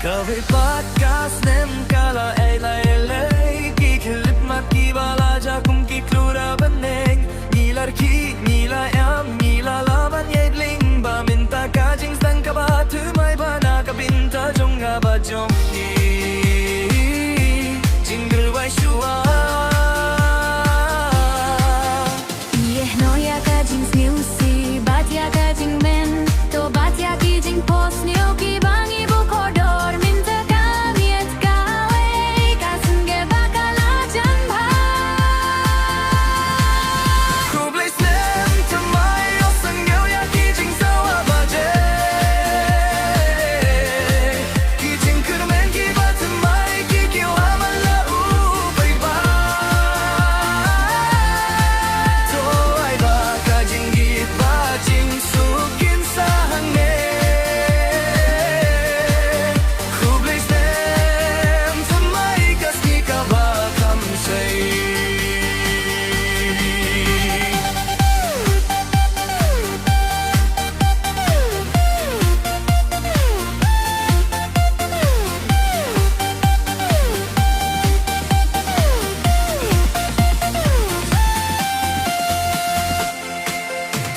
Kawai podcast nem kala elay ki khilip mat ki bala jakum ki klura baneng nilar ki nila am nila laban yedling ba minta ka jing sang ka ba tu mai bana ka binta jonga ba jong ni jingle wai shua yeh no ya ka jing music bat ya ka jing men to bat ya ki jing post new ki bangi bu kodor minta ka miet ka we ka sunge bakala jan bha Kublai snem tamai o sang yo ya ki jing sawa ba je ki jing kurmen ki ba tamai ki kyo amala u bai ba to ai ba ka jing gi ba jing su kin sa hang ne Kublai snem tamai ka ski ka ba kam say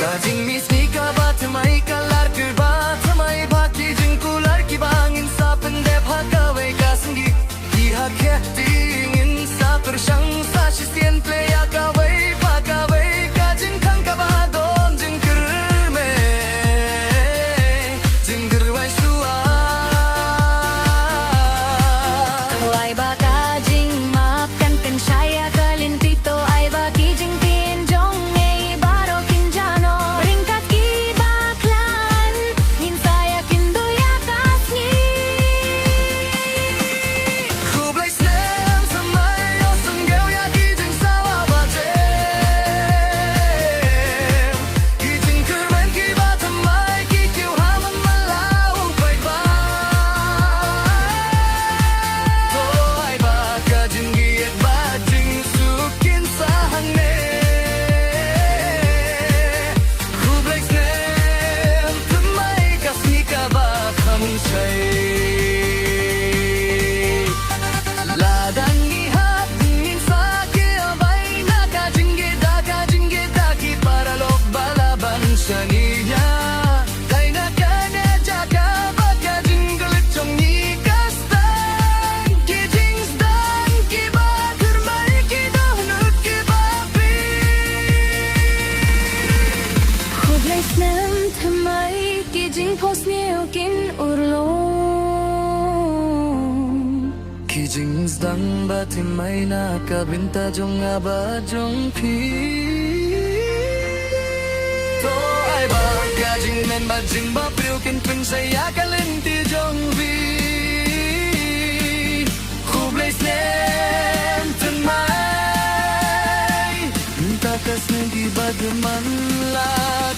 Kajing mis ni ka ba thamai ka lar ku ba thamai ba ki jing ku lar ki bang in sa pen de pha ka wei ka singi ki ha khe ting in sa per shang sa shi sien play ya ka wei pa ka wei ka jing khang ka ba don jing kr me jing kr wai shua ai ba ka jing map kan pen shaya ka lintito ai ba ki jing tin jong nei baro kin jano ringkat ki baklan min saya kin do ya kasni Kublai snem samai o sang yo ya ki jing sawa ba je ki jing kurmen ki ba thamai ki kyo ha man malau bai ba to ai ba ka jing gi et ba jing su kin sa hang ne Kublai snem thamai ka sni ka ba kham say Ladang ihat min sa ke abay na ka jinge da ki para lok balaban saniya Kay na ka na jaka ba ka jingle chong ni kastan ki jings dan ki ba kurmai ki dahnut ki ba pi Kublai snem thamai ki jing post new kin urlong Ki jings dan ba timay na ka binta jong aba jong pi To ai ba ka jing men ba jing ba priu kin pin say ya ka len ti jong vi Kublai snem tamai minta ka sengi ba man la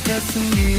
ka sengi